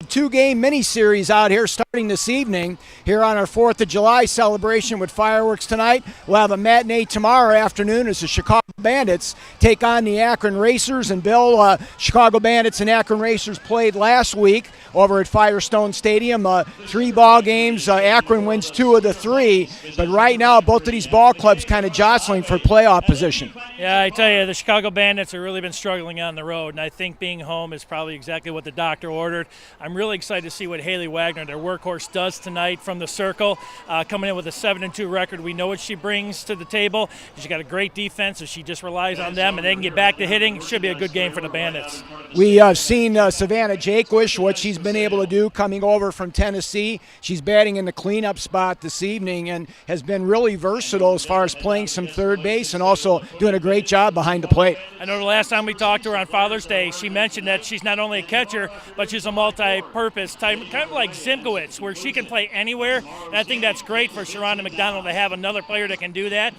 two-game mini-series out here starting this evening here on our 4th of July celebration with fireworks tonight. We'll have a matinee tomorrow afternoon as the Chicago Bandits take on the Akron Racers. And Bill, Chicago Bandits and Akron Racers played last week over at Firestone Stadium. 3 ball games. Akron wins 2 of the 3. But right now, both of these ball clubs kind of jostling for playoff position. Yeah, I tell you, the Chicago Bandits have really been struggling on the road, and I think being home is probably exactly what the doctor ordered. I'm really excited to see what Haley Wagner, their workhorse, does tonight from the circle. Coming in with a 7-2 record, we know what she brings to the table. She's got a great defense, so she just relies on them, and they can get back to hitting. It should be a good game for the Bandits. We have seen Savannah Jaquish, what she's been able to do coming over from Tennessee. She's batting in the cleanup spot this evening and has been really versatile as far as playing some third base and also doing a great job behind the plate. I know the last time we talked to her on Father's Day, she mentioned that she's not only a catcher, but she's a multi-purpose type, kind of like Zimkowitz, where she can play anywhere. And I think that's great for Sharonda McDonald to have another player that can do that.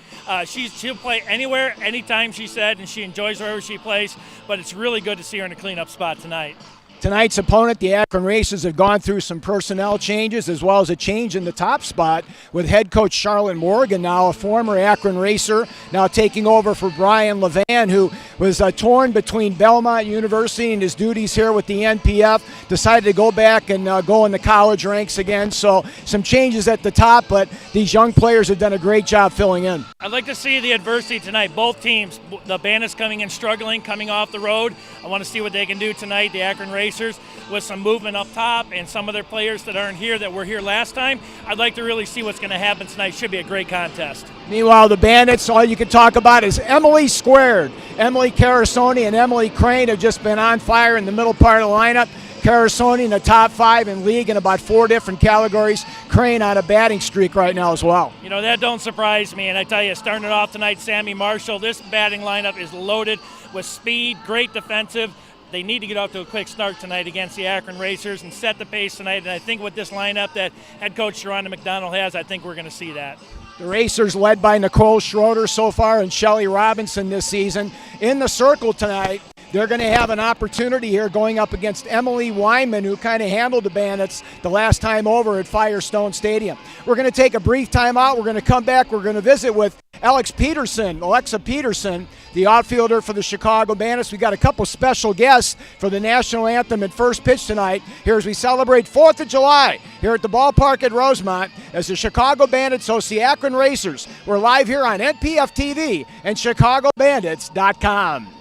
She'll play anywhere, anytime, she said, and she enjoys wherever she plays. But it's really good to see her in a cleanup spot tonight. Tonight's opponent, the Akron Racers, have gone through some personnel changes as well as a change in the top spot with head coach Charlotte Morgan, now a former Akron Racer, now taking over for Brian Levan, who was torn between Belmont University and his duties here with the NPF, decided to go back and go in the college ranks again. So some changes at the top, but these young players have done a great job filling in. I'd like to see the adversity tonight. Both teams, the Bandits coming in struggling, coming off the road. I want to see what they can do tonight, the Akron Racers, with some movement up top and some of their players that aren't here that were here last time. I'd like to really see what's going to happen tonight. Should be a great contest. Meanwhile, the Bandits, all you can talk about is Emily squared. Emily Carasoni and Emily Crane have just been on fire in the middle part of the lineup. Carasoni in the top 5 in league in about 4 different categories. Crane on a batting streak right now as well. You know, that don't surprise me. And I tell you, starting it off tonight, Sammy Marshall, this batting lineup is loaded with speed, great defensive. They need to get off to a quick start tonight against the Akron Racers and set the pace tonight. And I think with this lineup that head coach Sharonda McDonald has, I think we're going to see that. The Racers led by Nicole Schroeder so far and Shelly Robinson this season. In the circle tonight, they're going to have an opportunity here going up against Emily Wyman, who kind of handled the Bandits the last time over at Firestone Stadium. We're going to take a brief time out. We're going to come back. We're going to visit with Alexa Peterson, the outfielder for the Chicago Bandits. We got a couple special guests for the national anthem and first pitch tonight here as we celebrate 4th of July here at the ballpark at Rosemont as the Chicago Bandits host the Akron Racers. We're live here on NPF TV and ChicagoBandits.com.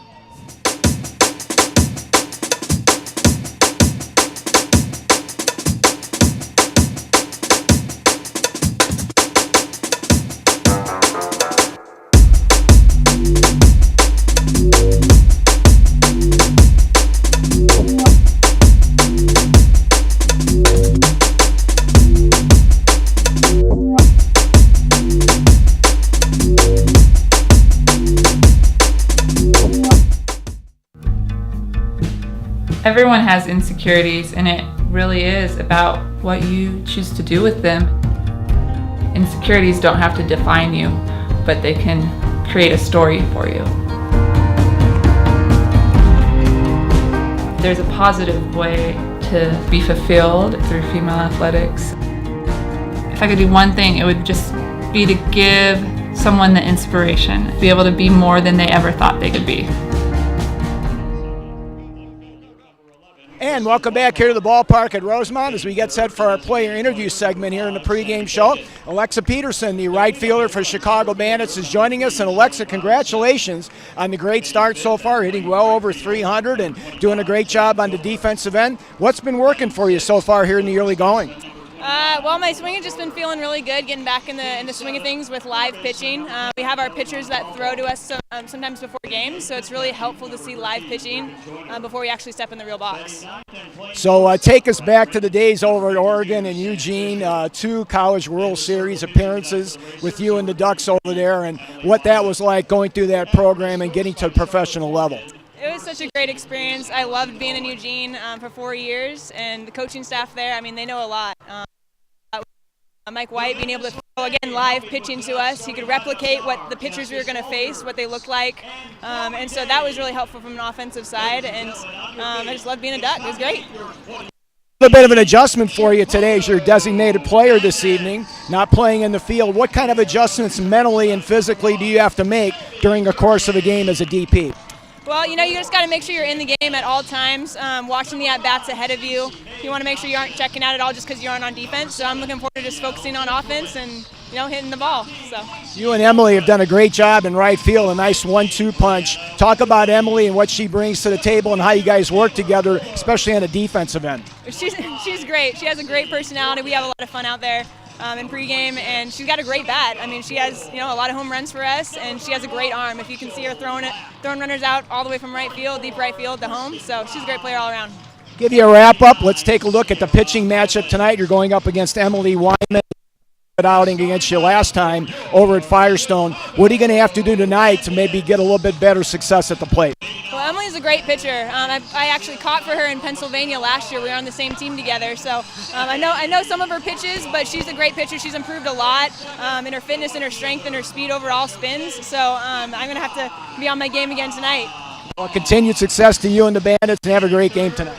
Everyone has insecurities, and it really is about what you choose to do with them. Insecurities don't have to define you, but they can create a story for you. There's a positive way to be fulfilled through female athletics. If I could do one thing, it would just be to give someone the inspiration, be able to be more than they ever thought they could be. And welcome back here to the ballpark at Rosemont as we get set for our player interview segment here in the pregame show. Alexa Peterson, the right fielder for Chicago Bandits, is joining us. And Alexa, congratulations on the great start so far, hitting well over 300 and doing a great job on the defensive end. What's been working for you so far here in the early going? Well, my swing has just been feeling really good, getting back in the swing of things with live pitching. We have our pitchers that throw to us sometimes before games, so it's really helpful to see live pitching before we actually step in the real box. So take us back to the days over at Oregon and Eugene, 2 College World Series appearances with you and the Ducks over there, and what that was like going through that program and getting to the professional level. It was such a great experience. I loved being in Eugene for 4 years, and the coaching staff there, I mean, they know a lot. Mike White being able to throw, again, live pitching to us. He could replicate what the pitchers we were going to face, what they looked like. And so that was really helpful from an offensive side. And I just loved being a Duck. It was great. A bit of an adjustment for you today as your designated player this evening, not playing in the field. What kind of adjustments mentally and physically do you have to make during the course of a game as a DP? Well, you just got to make sure you're in the game at all times, watching the at-bats ahead of you. You want to make sure you aren't checking out at all just because you aren't on defense. So I'm looking forward to just focusing on offense and, hitting the ball. So you and Emily have done a great job in right field, a nice 1-2 punch. Talk about Emily and what she brings to the table and how you guys work together, especially on the defensive end. She's great. She has a great personality. We have a lot of fun out there in pregame, and she's got a great bat. I mean, she has a lot of home runs for us, and she has a great arm. If you can see her throwing runners out all the way from right field, deep right field to home. So she's a great player all around. Give you a wrap up. Let's take a look at the pitching matchup tonight. You're going up against Emily Wyman. Outing against you last time over at Firestone. What are you going to have to do tonight to maybe get a little bit better success at the plate? Well, Emily's a great pitcher. I actually caught for her in Pennsylvania last year. We were on the same team together, so I know some of her pitches, but she's a great pitcher. She's improved a lot in her fitness and her strength and her speed overall spins. So I'm going to have to be on my game again tonight. Well, continued success to you and the Bandits, and have a great game tonight.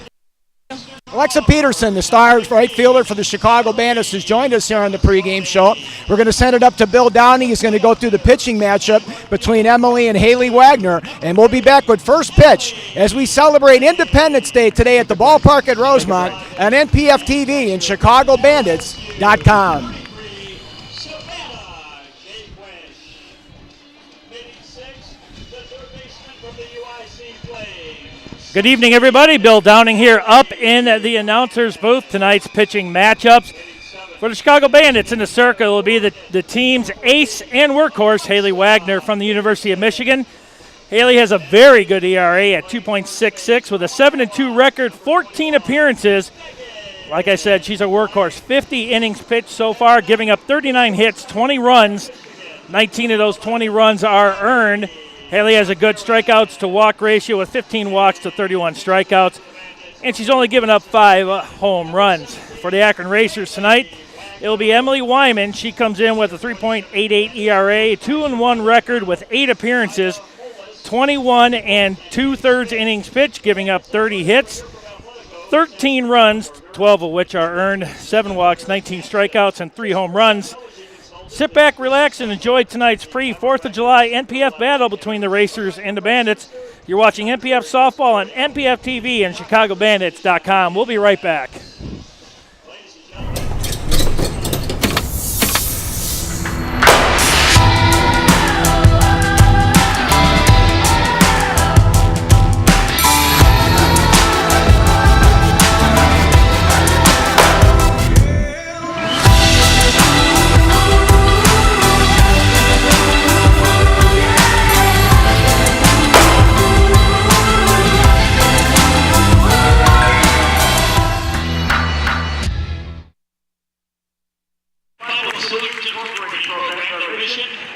Alexa Peterson, the star right fielder for the Chicago Bandits, has joined us here on the pregame show. We're going to send it up to Bill Downey. He's going to go through the pitching matchup between Emily and Haley Wagner, and we'll be back with first pitch as we celebrate Independence Day today at the ballpark at Rosemont on NPF TV and ChicagoBandits.com. Good evening, everybody. Bill Downing here up in the announcer's booth. Tonight's pitching matchups for the Chicago Bandits in the circle will be the team's ace and workhorse, Haley Wagner from the University of Michigan. Haley has a very good ERA at 2.66 with a 7-2 record, 14 appearances. Like I said, she's a workhorse. 50 innings pitched so far, giving up 39 hits, 20 runs. 19 of those 20 runs are earned. Haley has a good strikeouts to walk ratio with 15 walks to 31 strikeouts, and she's only given up 5 home runs. For the Akron Racers tonight, it will be Emily Wyman. She comes in with a 3.88 ERA, 2-1 record with 8 appearances, 21 2/3 innings pitched, giving up 30 hits, 13 runs, 12 of which are earned, 7 walks, 19 strikeouts, and 3 home runs. Sit back, relax, and enjoy tonight's pre-4th of July NPF battle between the Racers and the Bandits. You're watching NPF Softball on NPF TV and ChicagoBandits.com. We'll be right back.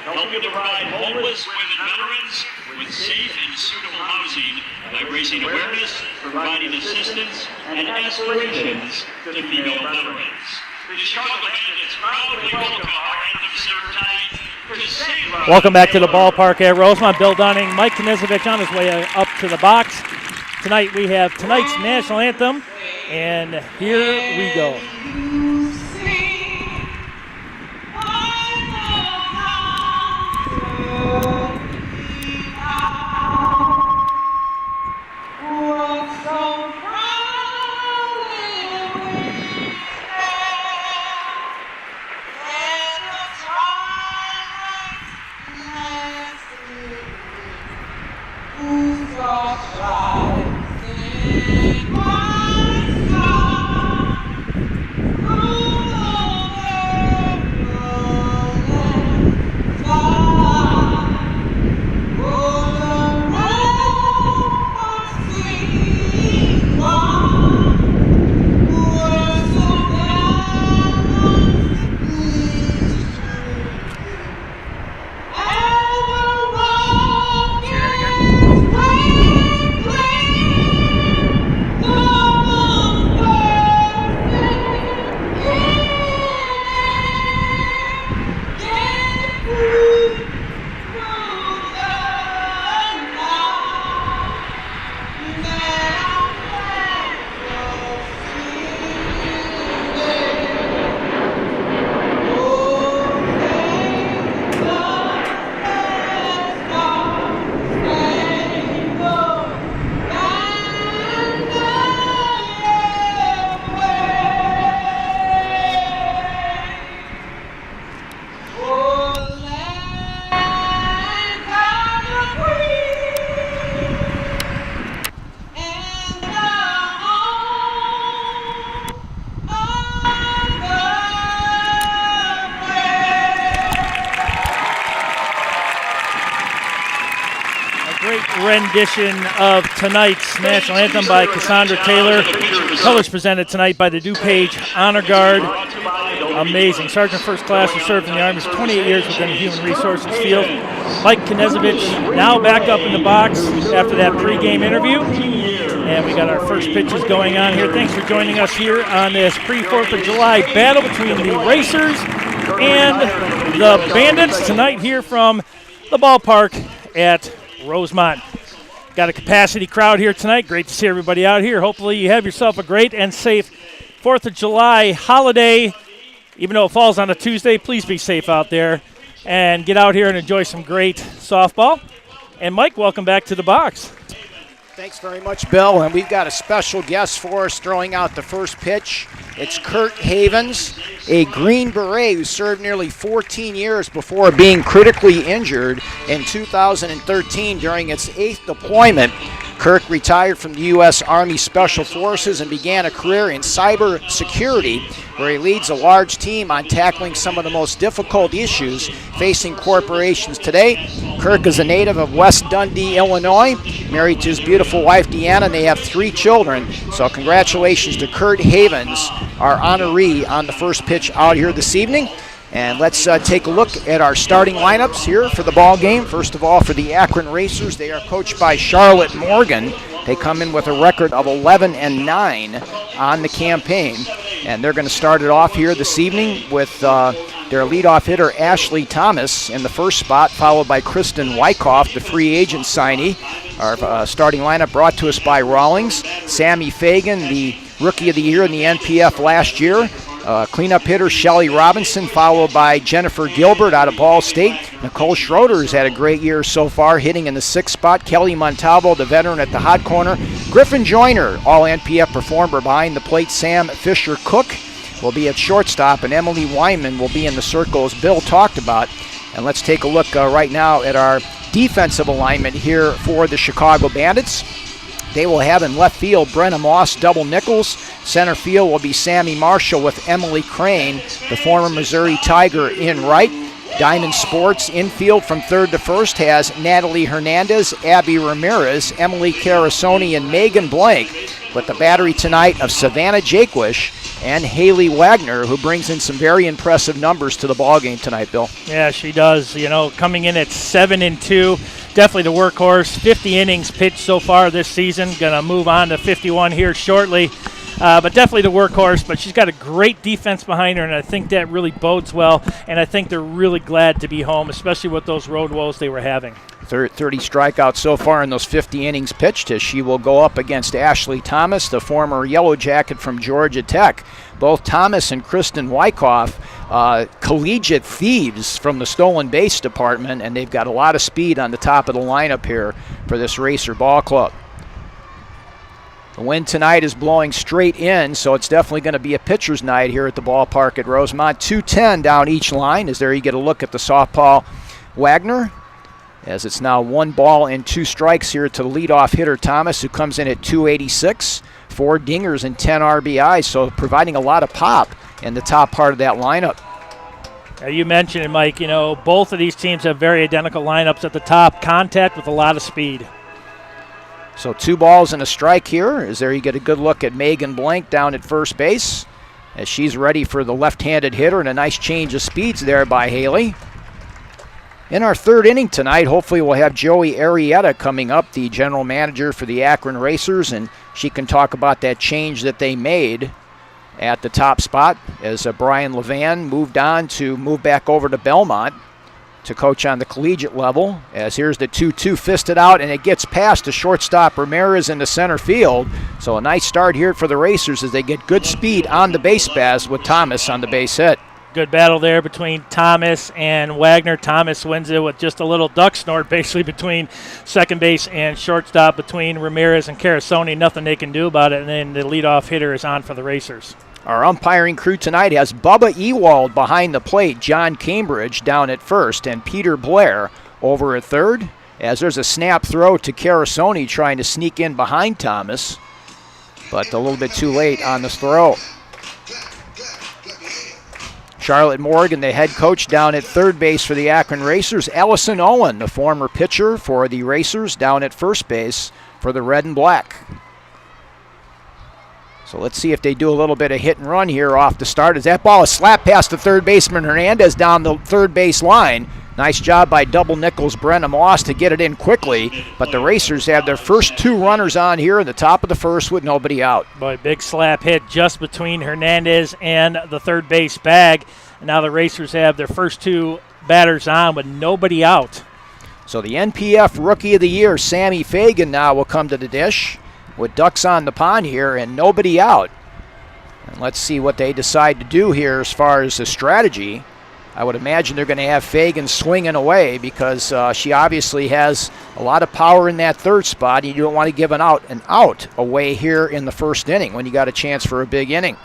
Helping to provide homeless women veterans with safe and suitable housing by raising awareness, providing assistance, and aspirations to female veterans. The Chicago Bandits proudly welcome our anthem served tonight to save. Welcome back to the ballpark at Rosemont. Bill Dunning, Mike Knizovich on his way up to the box. Tonight we have tonight's national anthem, and here we go. rendition of tonight's national anthem by Cassandra Taylor. Colors presented tonight by the DuPage Honor Guard. Amazing. Sergeant First Class who served in the Army for 28 years within the Human Resources field. Mike Knezevich now back up in the box after that pregame interview. And we got our first pitches going on here. Thanks for joining us here on this pre-4th of July battle between the Racers and the Bandits tonight here from the ballpark at Rosemont. Got a capacity crowd here tonight. Great to see everybody out here. Hopefully you have yourself a great and safe 4th of July holiday. Even though it falls on a Tuesday, please be safe out there and get out here and enjoy some great softball. And Mike, welcome back to the box. Thanks very much, Bill. And we've got a special guest for us throwing out the first pitch. It's Kurt Havens, a Green Beret who served nearly 14 years before being critically injured in 2013 during its 8th deployment. Kirk retired from the U.S. Army Special Forces and began a career in cyber security, where he leads a large team on tackling some of the most difficult issues facing corporations today. Kirk is a native of West Dundee, Illinois, married to his beautiful wife, Deanna, and they have 3 children. So congratulations to Kurt Havens, our honoree on the first pitch out here this evening. And let's take a look at our starting lineups here for the ball game. First of all, for the Akron Racers, they are coached by Charlotte Morgan. They come in with a record of 11-9 on the campaign. And they're going to start it off here this evening with their leadoff hitter, Ashley Thomas, in the first spot, followed by Kristen Wyckoff, the free agent signee. Our starting lineup brought to us by Rawlings. Sammy Fagan, the Rookie of the Year in the NPF last year. Cleanup hitter Shelly Robinson, followed by Jennifer Gilbert out of Ball State. Nicole Schroeder has had a great year so far, hitting in the 6th spot. Kelly Montalvo, the veteran, at the hot corner. Griffin Joyner, all NPF performer behind the plate. Sam Fisher-Cook will be at shortstop, and Emily Wyman will be in the circle, as Bill talked about. And let's take a look right now at our defensive alignment here for the Chicago Bandits. They will have in left field Brenna Moss, double nickels. Center field will be Sammy Marshall with Emily Crane, the former Missouri Tiger, in right. Diamond Sports infield from third to first has Natalie Hernandez, Abby Ramirez, Emily Carasoni, and Megan Blank, with the battery tonight of Savannah Jaquish and Haley Wagner, who brings in some very impressive numbers to the ballgame tonight, Bill. Yeah, she does. You know, coming in at 7-2, definitely the workhorse. 50 innings pitched so far this season. Going to move on to 51 here shortly. But definitely the workhorse, but she's got a great defense behind her, and I think that really bodes well, and I think they're really glad to be home, especially with those road woes they were having. 30 strikeouts so far in those 50 innings pitched, as she will go up against Ashley Thomas, the former Yellow Jacket from Georgia Tech. Both Thomas and Kristen Wyckoff, collegiate thieves from the stolen base department, and they've got a lot of speed on the top of the lineup here for this Racer ball club. The wind tonight is blowing straight in, so it's definitely going to be a pitcher's night here at the ballpark at Rosemont. 210 down each line, as there you get a look at the softball Wagner, as it's now 1 ball and 2 strikes here to the leadoff hitter Thomas, who comes in at 286, 4 dingers and 10 RBIs, so providing a lot of pop in the top part of that lineup. You mentioned it, Mike. You know, both of these teams have very identical lineups at the top, contact with a lot of speed. So 2 balls and a strike here, as there you get a good look at Megan Blank down at first base, as she's ready for the left-handed hitter, and a nice change of speeds there by Haley. In our 3rd inning tonight, hopefully we'll have Joey Arrieta coming up, the general manager for the Akron Racers, and she can talk about that change that they made at the top spot, as Brian Levan moved on to move back over to Belmont to coach on the collegiate level, as here's the 2-2 fisted out, and it gets past the shortstop Ramirez in the center field. So a nice start here for the Racers as they get good speed on the base paths with Thomas on the base hit. Good battle there between Thomas and Wagner. Thomas wins it with just a little duck snort basically between second base and shortstop, between Ramirez and Carasoni. Nothing they can do about it, and then the leadoff hitter is on for the Racers. Our umpiring crew tonight has Bubba Ewald behind the plate, John Cambridge down at first, and Peter Blair over at third, as there's a snap throw to Carasoni trying to sneak in behind Thomas, but a little bit too late on this throw. Charlotte Morgan, the head coach down at third base for the Akron Racers. Ellison Owen, the former pitcher for the Racers, down at first base for the red and black. So let's see if they do a little bit of hit and run here off the start. As that ball is slapped past the third baseman Hernandez down the third base line. Nice job by double Nichols Brenna Moss to get it in quickly, but the Racers have their first 2 runners on here in the top of the first with nobody out. Boy, big slap hit just between Hernandez and the third base bag. And now the Racers have their first 2 batters on with nobody out. So the NPF Rookie of the Year, Sammy Fagan, now will come to the dish with ducks on the pond here and nobody out. And let's see what they decide to do here as far as the strategy. I would imagine they're going to have Fagan swinging away because she obviously has a lot of power in that third spot. You don't want to give an out away here in the first inning when you got a chance for a big inning.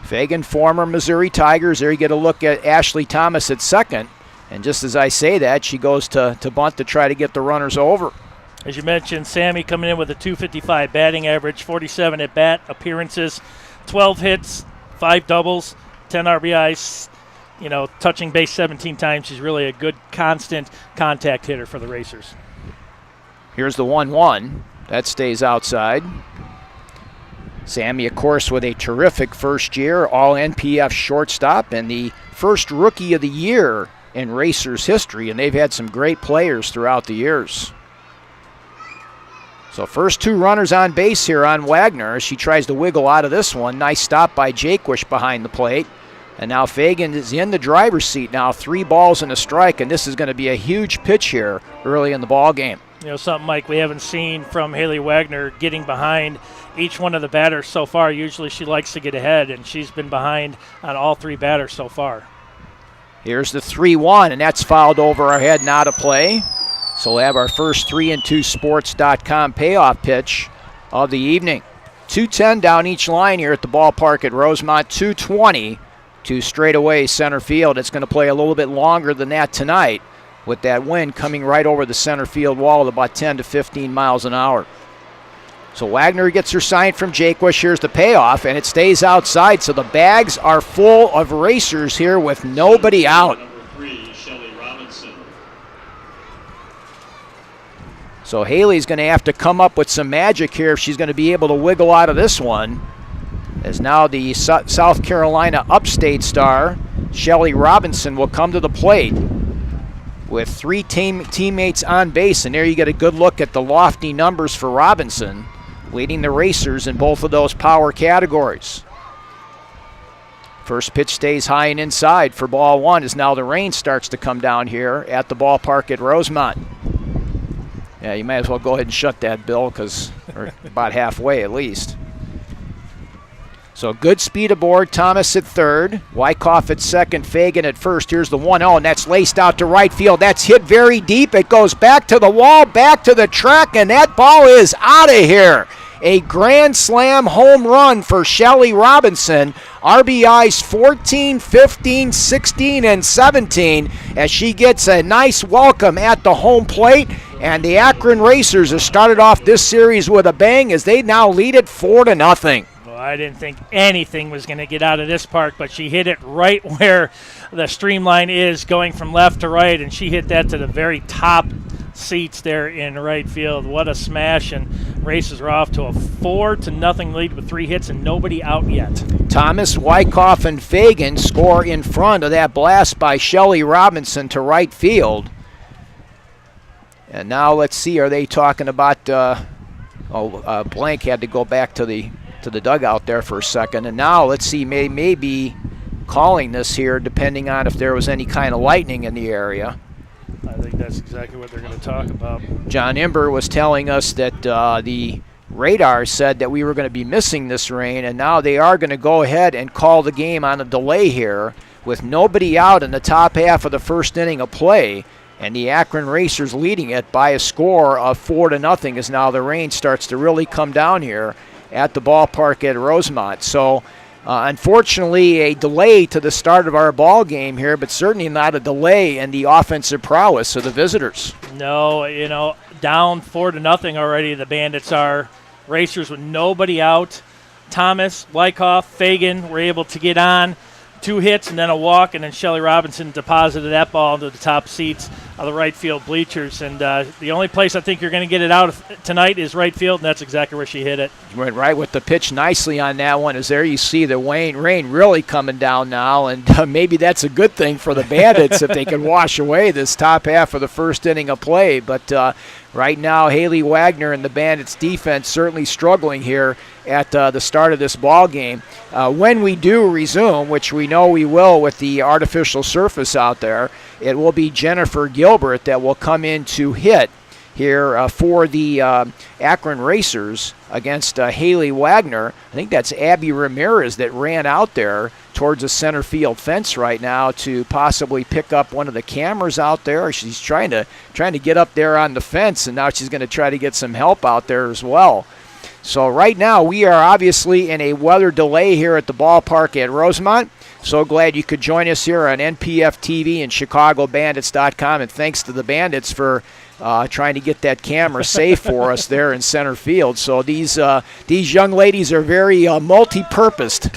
Fagan, former Missouri Tigers. There you get a look at Ashley Thomas at second. And just as I say that, she goes to bunt to try to get the runners over. As you mentioned, Sammy coming in with a .255 batting average, 47 at-bat appearances, 12 hits, 5 doubles, 10 RBIs, touching base 17 times. She's really a good constant contact hitter for the Racers. Here's the 1-1. That stays outside. Sammy, of course, with a terrific first year, all NPF shortstop and the first Rookie of the Year in Racers history, and they've had some great players throughout the years. So first 2 runners on base here on Wagner as she tries to wiggle out of this one. Nice stop by Jaquish behind the plate. And now Fagan is in the driver's seat now, 3 balls and a strike, and this is going to be a huge pitch here early in the ball game. Something, Mike, we haven't seen from Haley Wagner, getting behind each one of the batters so far. Usually she likes to get ahead, and she's been behind on all 3 batters so far. Here's the 3-1, and that's fouled over our head, not a play. So we'll have our first 3-and-2sports.com payoff pitch of the evening. 2:10 down each line here at the ballpark at Rosemont. 2:20 to straightaway center field. It's going to play a little bit longer than that tonight with that wind coming right over the center field wall at about 10 to 15 miles an hour. So Wagner gets her sign from Jaquish. Here's the payoff, and it stays outside. So the bags are full of Racers here with nobody out. So Haley's going to have to come up with some magic here if she's going to be able to wiggle out of this one. As now the South Carolina upstate star, Shelly Robinson, will come to the plate with 3 teammates on base. And there you get a good look at the lofty numbers for Robinson, leading the Racers in both of those power categories. First pitch stays high and inside for ball 1 as now the rain starts to come down here at the ballpark at Rosemont. Yeah, you might as well go ahead and shut that, Bill, because we're about halfway at least. So good speed aboard. Thomas at third. Wyckoff at second. Fagan at first. Here's the 1-0, and that's laced out to right field. That's hit very deep. It goes back to the wall, back to the track, and that ball is out of here. A grand slam home run for Shelly Robinson. RBIs 14, 15, 16, and 17 as she gets a nice welcome at the home plate. And the Akron Racers have started off this series with a bang as they now lead it 4-0. Well, I didn't think anything was going to get out of this park, but she hit it right where the streamline is going from left to right, and she hit that to the very top seats there in right field. What a smash, and Racers are off to a 4-0 lead with 3 hits and nobody out yet. Thomas, Wyckoff, and Fagan score in front of that blast by Shelly Robinson to right field. And now let's see, are they talking about, Blank had to go back to the dugout there for a second. And now let's see, may be calling this here depending on if there was any kind of lightning in the area. I think that's exactly what they're going to talk about. John Imber was telling us that the radar said that we were going to be missing this rain, and now they are going to go ahead and call the game on a delay here with nobody out in the top half of the first inning of play. And the Akron Racers leading it by a score of 4-0 as now the rain starts to really come down here at the ballpark at Rosemont. So unfortunately a delay to the start of our ball game here, but certainly not a delay in the offensive prowess of the visitors. No, down 4-0 already the Bandits are. Racers with nobody out. Thomas, Wyckoff, Fagan were able to get on. 2 hits and then a walk, and then Shelly Robinson deposited that ball into the top seats of the right field bleachers. And the only place I think you're going to get it out tonight is right field, and that's exactly where she hit it. Went right with the pitch nicely on that one. As there you see the rain really coming down now, and maybe that's a good thing for the Bandits if they can wash away this top half of the first inning of play. But right now, Haley Wagner and the Bandits defense certainly struggling here at the start of this ball game. When we do resume, which we know we will with the artificial surface out there, it will be Jennifer Gilbert that will come in to hit here for the Akron Racers against Haley Wagner. I think that's Abby Ramirez that ran out there towards the center field fence right now to possibly pick up one of the cameras out there. She's trying to get up there on the fence, and now she's going to try to get some help out there as well. So right now we are obviously in a weather delay here at the ballpark at Rosemont. So glad you could join us here on NPF TV and ChicagoBandits.com, and thanks to the Bandits for trying to get that camera safe for us there in center field. So these young ladies are very multi-purposed.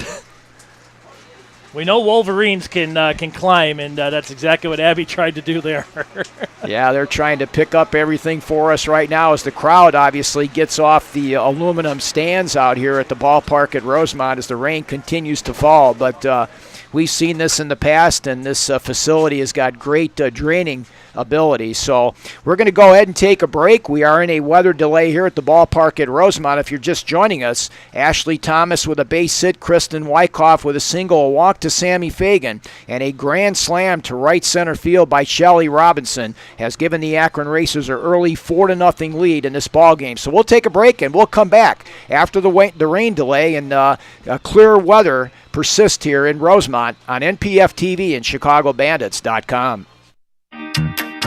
We know Wolverines can climb, and that's exactly what Abby tried to do there. Yeah, they're trying to pick up everything for us right now as the crowd obviously gets off the aluminum stands out here at the ballpark at Rosemont as the rain continues to fall. But we've seen this in the past, and this facility has got great draining ability. So we're going to go ahead and take a break. We are in a weather delay here at the ballpark at Rosemont. If you're just joining us, Ashley Thomas with a base hit, Kristen Wyckoff with a single, a walk to Sammy Fagan, and a grand slam to right center field by Shelly Robinson has given the Akron Racers an early 4-0 lead in this ball game. So we'll take a break and we'll come back after the rain delay, and clear weather persist here in Rosemont on NPF TV and ChicagoBandits.com.